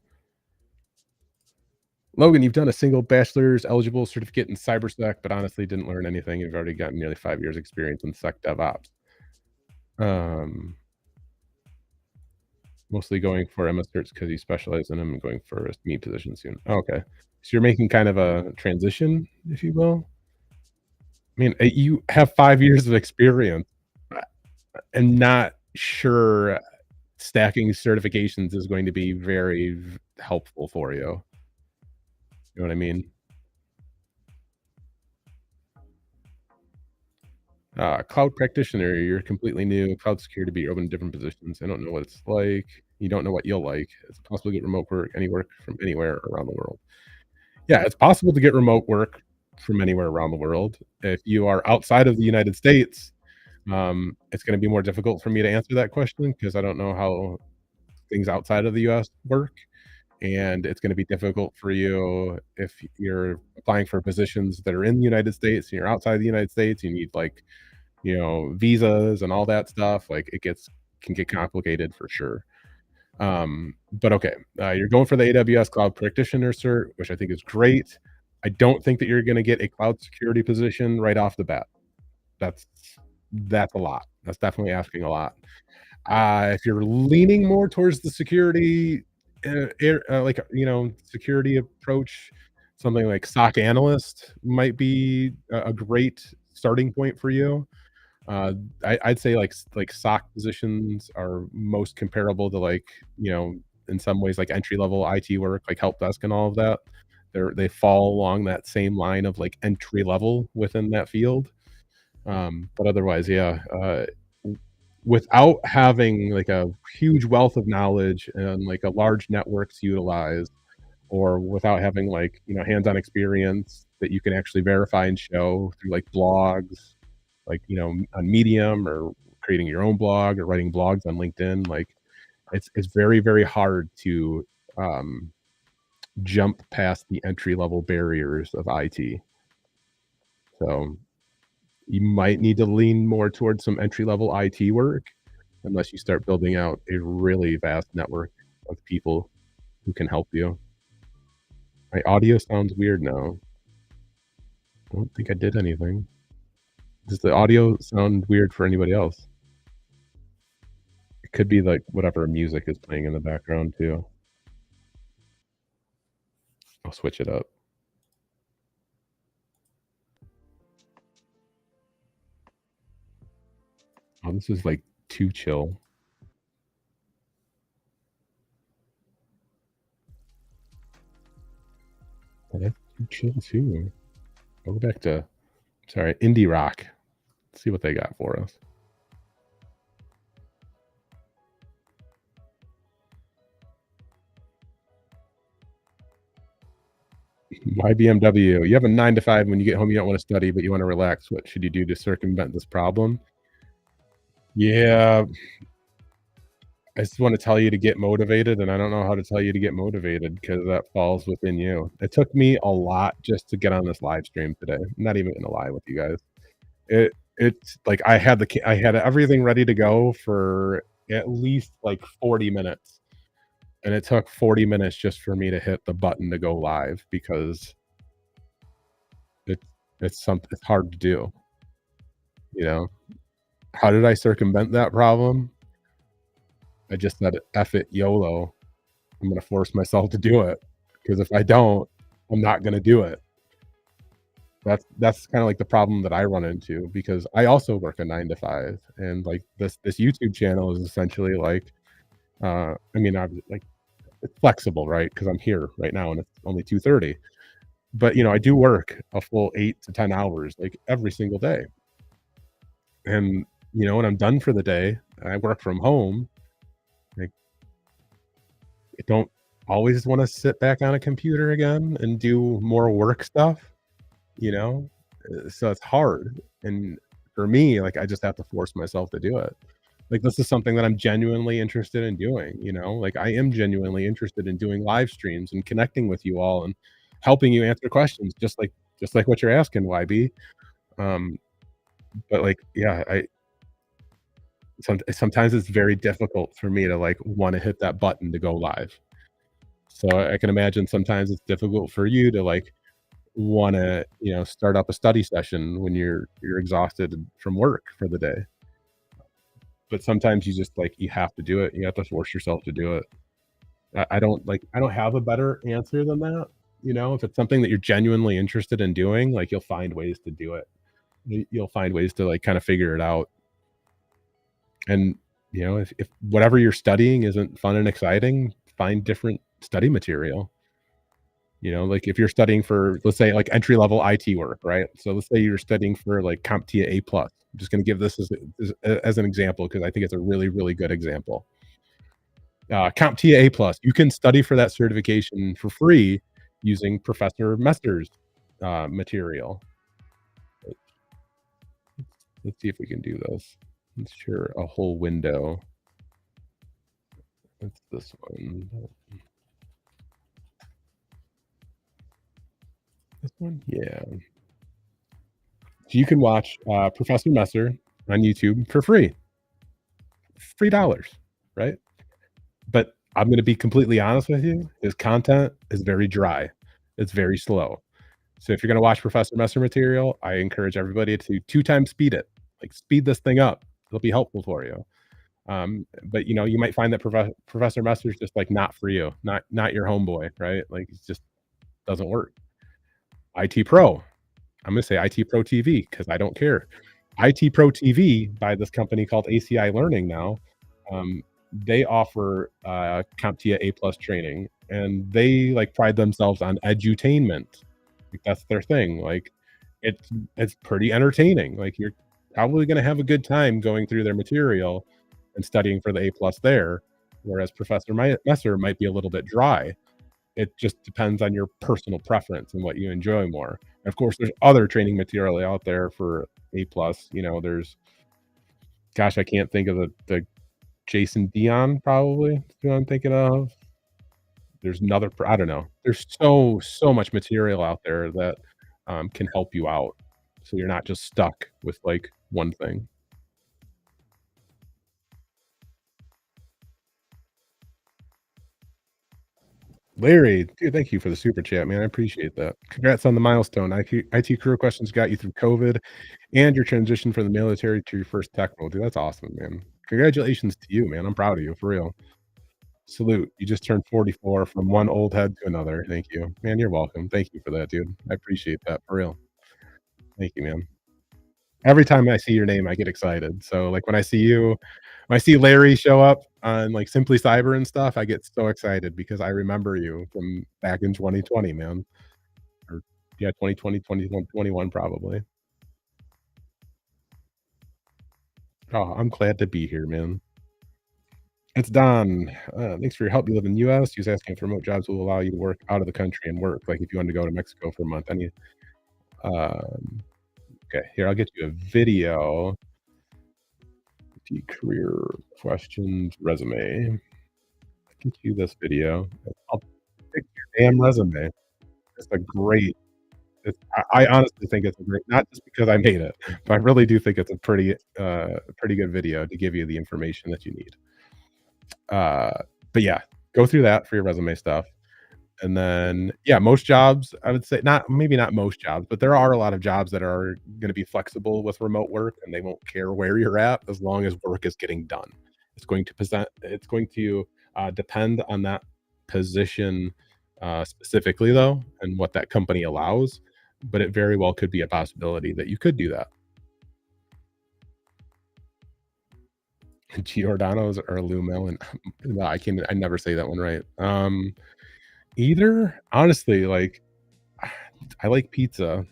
Logan, you've done a single bachelor's eligible certificate in cybersec, but honestly didn't learn anything. You've already got nearly 5 years experience in sec DevOps. Um, Mostly going for MS certs because you specialize in them and going for a SME position soon. Oh, okay. So you're making kind of a transition, if you will? I mean, you have 5 years of experience. I'm not sure stacking certifications is going to be very helpful for you. You know what I mean? Cloud practitioner, you're completely new. Cloud security, but you're open to different positions. I don't know what it's like. You don't know what you'll like. It's possible to get remote work, any work from anywhere around the world. Yeah, it's possible to get remote work from anywhere around the world. If you are outside of the United States, it's going to be more difficult for me to answer that question because I don't know how things outside of the US work. And it's going to be difficult for you if you're applying for positions that are in the United States and you're outside the United States. You need like, visas and all that stuff. Like can get complicated for sure. But okay, you're going for the AWS Cloud Practitioner cert, which I think is great. I don't think that you're going to get a cloud security position right off the bat. That's that's a lot. That's definitely asking a lot. If you're leaning more towards the security, like security approach, something like SOC analyst might be a great starting point for you. Uh, I'd say like SOC positions are most comparable to like in some ways like entry level IT work, like help desk and all of that. They fall along that same line of like entry level within that field. But otherwise, yeah, without having like a huge wealth of knowledge and like a large network to utilize, or without having like hands-on experience that you can actually verify and show through like blogs, like on Medium or creating your own blog or writing blogs on LinkedIn, like it's very very hard to um, jump past the entry level barriers of IT. So you might need to lean more towards some entry level IT work unless you start building out a really vast network of people who can help you. My audio sounds weird now. I don't think I did anything. Does the audio sound weird for anybody else? It could be like whatever music is playing in the background too. I'll switch it up. Oh, this is like too chill. Oh, that's too chill too. I'll go back to indie rock. Let's see what they got for us. Why BMW? You have a 9 to 5. When you get home, you don't want to study, but you want to relax. What should you do to circumvent this problem? Yeah, I just want to tell you to get motivated, and I don't know how to tell you to get motivated because that falls within you. It took me a lot just to get on this live stream today. I'm not even gonna lie with you guys. It's like I had everything ready to go for at least like 40 minutes, and it took 40 minutes just for me to hit the button to go live because it's it's hard to do. You know, how did I circumvent that problem? I just said, "F it, YOLO." I'm gonna force myself to do it because if I don't, I'm not gonna do it. That's kind of like the problem that I run into because I also work a 9 to 5, and like this YouTube channel is essentially like, I mean, I'm like it's flexible, right? Because I'm here right now and it's only 2:30. But I do work a full 8 to 10 hours like every single day, and when I'm done for the day, I work from home. Like I don't always want to sit back on a computer again and do more work stuff, you know? So it's hard, and for me, like, I just have to force myself to do it. Like, this is something that I'm genuinely interested in doing, you know? Like, I am genuinely interested in doing live streams and connecting with you all and helping you answer questions just like what you're asking, YB. Um, but, like, yeah, sometimes it's very difficult for me to, like, wanna hit that button to go live. So I can imagine sometimes it's difficult for you to, like, wanna, start up a study session when you're exhausted from work for the day. But sometimes you just, like, you have to do it. You have to force yourself to do it. I don't have a better answer than that, if it's something that you're genuinely interested in doing, like, you'll find ways to do it. You'll find ways to, like, kinda figure it out, and, if whatever you're studying isn't fun and exciting, find different study material. Like, if you're studying for, let's say, like, entry level IT work, right? So let's say you're studying for, like, CompTIA A+. I'm just gonna give this as an example because I think it's a really, really good example. CompTIA A+, you can study for that certification for free using Professor Messer's, material. Let's see if we can do this. Let's share a whole window. It's this one. This one? Yeah. So you can watch, Professor Messer on YouTube for free. Free dollars, right? But I'm gonna be completely honest with you, his content is very dry. It's very slow. So if you're gonna watch Professor Messer material, I encourage everybody to 2 times speed it. Like, speed this thing up. It'll be helpful for you. But, you might find that Professor Messer's just, like, not for you, not your homeboy, right? Like, it just doesn't work. IT Pro. I'm gonna say IT Pro TV because I don't care. IT Pro TV by this company called ACI Learning now, they offer, CompTIA A+ training, and they, like, pride themselves on edutainment. Like, that's their thing. Like, it's pretty entertaining. Like, you're probably gonna have a good time going through their material and studying for the A+ there, whereas Professor Messer might be a little bit dry. It just depends on your personal preference and what you enjoy more. And of course, there's other training material out there for A+. There's gosh, I can't think of the Jason Dion probably is who I'm thinking of. There's another I don't know. There's so much material out there that, can help you out, so you're not just stuck with, like, one thing. Larry, dude, thank you for the super chat, man. I appreciate that. Congrats on the milestone. IT career questions got you through COVID and your transition from the military to your first tech role, dude. That's awesome, man. Congratulations to you, man. I'm proud of you, for real. Salute. You just turned 44 from one old head to another. Thank you. Man, you're welcome. Thank you for that, dude. I appreciate that, for real. Thank you, man. Every time I see your name, I get excited. So, like, when I see Larry show up on, like, Simply Cyber and stuff, I get so excited because I remember you from back in 2020, man. Or yeah, 2020, 21 probably. Oh, I'm glad to be here, man. It's Don. Thanks for your help. You live in the US. He was asking if remote jobs will allow you to work out of the country and work, like, if you wanted to go to Mexico for a month. Um, okay, here, I'll get you a video. The career questions resume. I can do this video. I'll pick your damn resume. It's a great I honestly think it's a great not just because I made it, but I really do think it's a pretty good video to give you the information that you need. Uh, but yeah, go through that for your resume stuff. And then, yeah, most jobs, I would say not maybe not most jobs, but there are a lot of jobs that are gonna be flexible with remote work, and they won't care where you're at as long as work is getting done. It's going to, depend on that position, specifically, though, and what that company allows, but it very well could be a possibility that you could do that. Giordano's or Lou Melon. No, I never say that one right. Either, honestly, like, I like pizza.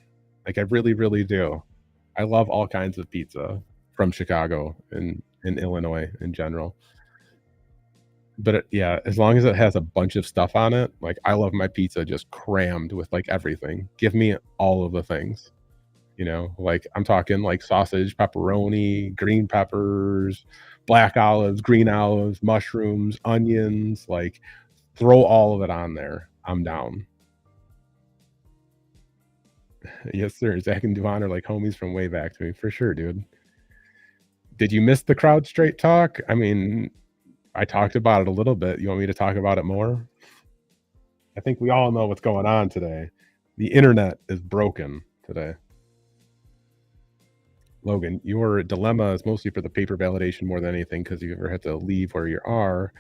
Like, I really, really do. I love all kinds of pizza from Chicago and Illinois in general. But yeah, as long as it has a bunch of stuff on it, like, I love my pizza just crammed with, like, everything. Give me all of the things. Like I'm talking like sausage, pepperoni, green peppers, black olives, green olives, mushrooms, onions, like throw all of it on there. I'm down. Yes, sir. Zach and Devon are like homies from way back to me for sure, dude. Did you miss the crowd straight talk? I mean, I talked about it a little bit. You want me to talk about it more? I think we all know what's going on today. The internet is broken today. Logan, your dilemma is mostly for the paper validation more than anything because you ever had to leave where you are.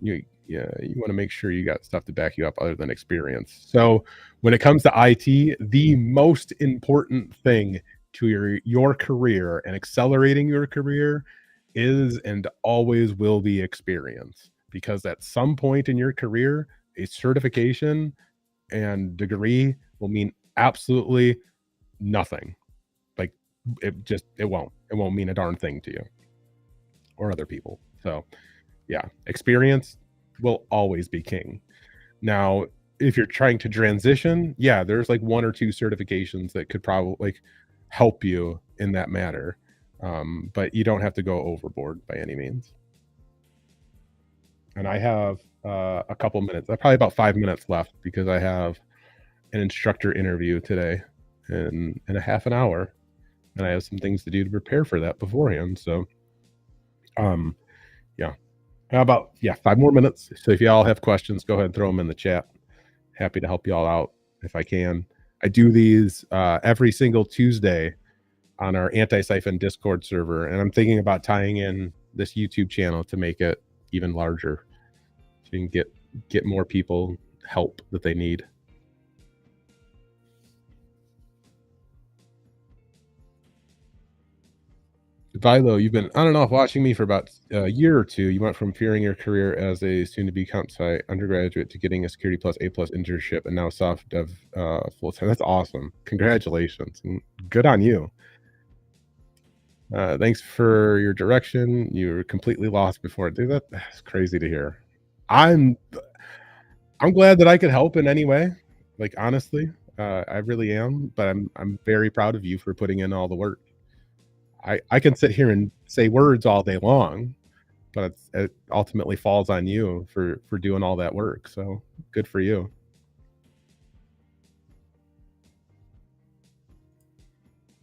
You want to make sure you got stuff to back you up other than experience. So when it comes to IT, the most important thing to your career and accelerating your career is and always will be experience, because at some point in your career a certification and degree will mean absolutely nothing. Like it won't mean a darn thing to you or other people. So yeah, experience will always be king. Now, if you're trying to transition, yeah, there's like one or two certifications that could probably like help you in that matter. But you don't have to go overboard by any means. And I have a couple minutes, probably about 5 minutes left, because I have an instructor interview today in a half an hour, and I have some things to do to prepare for that beforehand. So, yeah. How about 5 more minutes? So if y'all have questions, go ahead and throw them in the chat. Happy to help y'all out if I can. I do these every single Tuesday on our Anti-Siphon Discord server, and I'm thinking about tying in this YouTube channel to make it even larger, so you can get more people help that they need. Vilo, you've been on and off watching me for about a year or two. You went from fearing your career as a soon-to-be comp sci undergraduate to getting a Security Plus A Plus internship, and now soft dev full time. That's awesome. Congratulations, and good on you. Thanks for your direction. You were completely lost before. Dude, that's crazy to hear. I'm glad that I could help in any way. Like honestly, I really am. But I'm very proud of you for putting in all the work. I can sit here and say words all day long, but it ultimately falls on you for doing all that work. So good for you.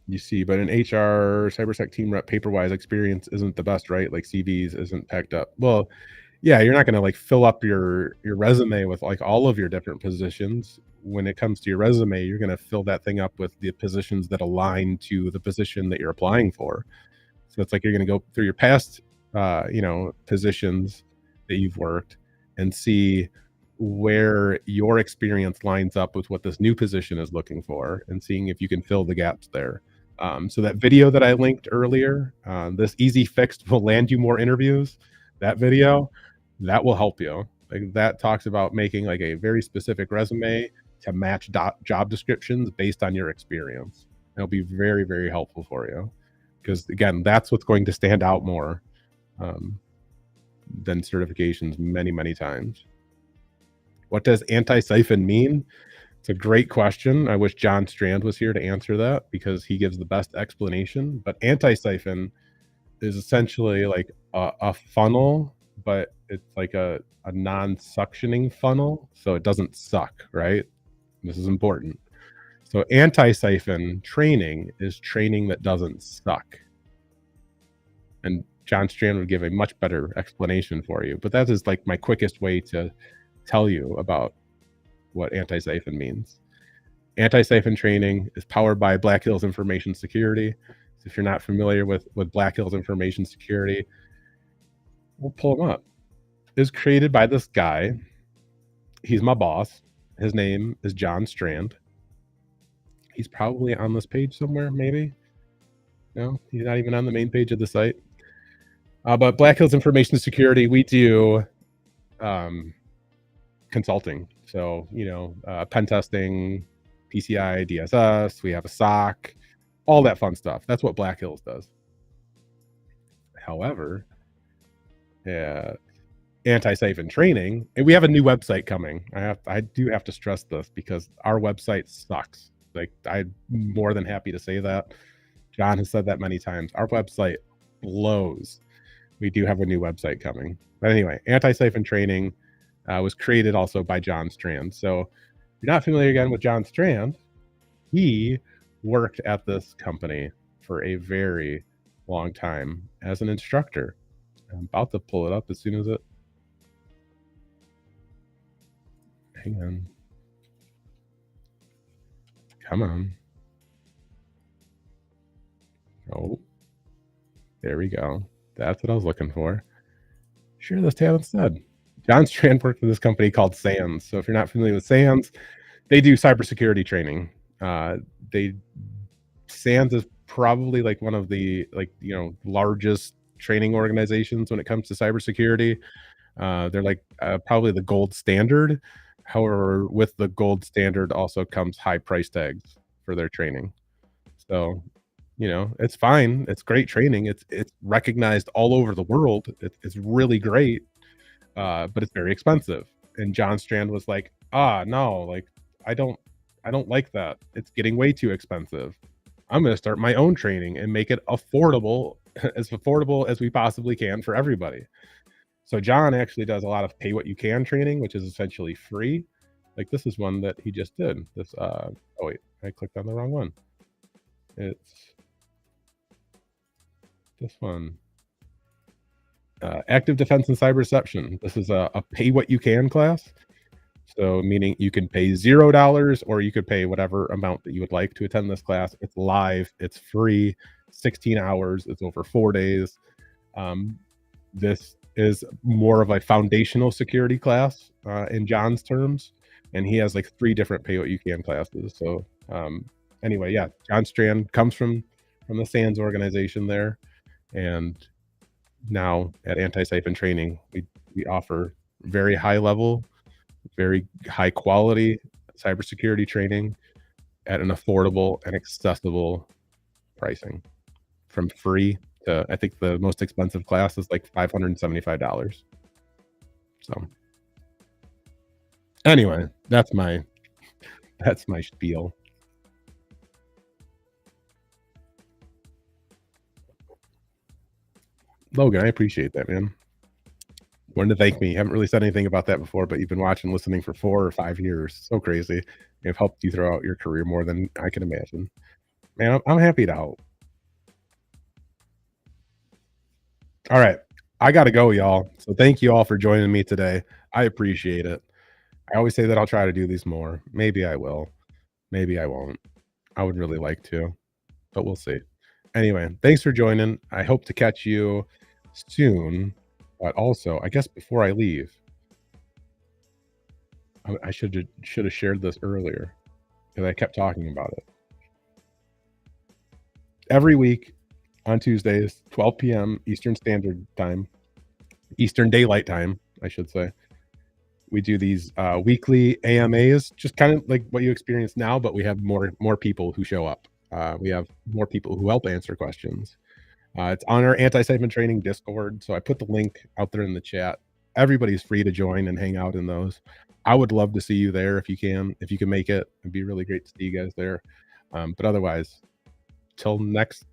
You see, but in HR, cybersec team rep, paper-wise experience isn't the best, right? Like CVs isn't packed up. Well, yeah, you're not going to like fill up your resume with like all of your different positions. When it comes to your resume, you're going to fill that thing up with the positions that align to the position that you're applying for. So it's like you're going to go through your past, positions that you've worked and see where your experience lines up with what this new position is looking for, and seeing if you can fill the gaps there. So that video that I linked earlier, this easy fix will land you more interviews. That video, that will help you. Like that talks about making like a very specific resume to match job descriptions based on your experience. It'll be very, very helpful for you, because again, that's what's going to stand out more than certifications many, many times. What does anti-siphon mean? It's a great question. I wish John Strand was here to answer that, because he gives the best explanation. But anti-siphon is essentially like a funnel, but it's like a non-suctioning funnel, so it doesn't suck, right? This is important. So anti-siphon training is training that doesn't suck. And John Strand would give a much better explanation for you. But that is like my quickest way to tell you about what anti-siphon means. Anti-siphon training is powered by Black Hills Information Security. So if you're not familiar with Black Hills Information Security, we'll pull him up. It was created by this guy. He's my boss. His name is John Strand. He's probably on this page somewhere, maybe. No, he's not even on the main page of the site. But Black Hills Information Security, we do consulting. So, pen testing, PCI, DSS, we have a SOC, all that fun stuff. That's what Black Hills does. However, anti-siphon training, and we have a new website coming. I do have to stress this, because our website sucks. Like, I'm more than happy to say that. John has said that many times. Our website blows. We do have a new website coming. But anyway, Anti-Siphon Training was created also by John Strand. So if you're not familiar again with John Strand, he worked at this company for a very long time as an instructor. I'm about to pull it up as soon as it. Hang on. Come on. Oh, there we go. That's what I was looking for. Share this tab instead. John Strand worked for this company called SANS. So if you're not familiar with SANS, they do cybersecurity training. They SANS is probably like one of the largest training organizations when it comes to cybersecurity. They're like probably the gold standard. However, with the gold standard also comes high price tags for their training. So, it's fine. It's great training. It's recognized all over the world. It's really great, but it's very expensive. And John Strand was like, no, like I don't like that. It's getting way too expensive. I'm going to start my own training and make it affordable, as affordable as we possibly can for everybody. So John actually does a lot of pay what you can training, which is essentially free. Like this is one that he just did. This oh wait, I clicked on the wrong one. It's this one. Active Defense and Cyber Reception. This is a pay what you can class. So meaning you can pay $0 or you could pay whatever amount that you would like to attend this class. It's live, it's free, 16 hours, it's over 4 days. This is more of a foundational security class in John's terms, and he has like 3 different pay what you can classes. So anyway, yeah, John Strand comes from the SANS organization there, and now at Anti-Siphon Training, we offer very high level, very high quality cybersecurity training at an affordable and accessible pricing, from free to, I think the most expensive class is like $575. So anyway, that's my spiel. Logan, I appreciate that, man. Wanted to thank me. You haven't really said anything about that before, but you've been watching, listening for 4 or 5 years. So crazy. I've helped you throughout your career more than I can imagine. Man, I'm happy to help. All right. I got to go, y'all. So thank you all for joining me today. I appreciate it. I always say that I'll try to do these more. Maybe I will. Maybe I won't. I would really like to, but we'll see. Anyway, thanks for joining. I hope to catch you soon. But also, I guess before I leave, I should have shared this earlier because I kept talking about it. Every week on Tuesdays, 12 p.m. Eastern Standard Time, Eastern Daylight Time, I should say, we do these weekly AMAs, just kind of like what you experience now, but we have more people who show up. We have more people who help answer questions. It's on our Anti-Siphon Training Discord, so I put the link out there in the chat. Everybody's free to join and hang out in those. I would love to see you there if you can make it. It'd be really great to see you guys there. But otherwise, till next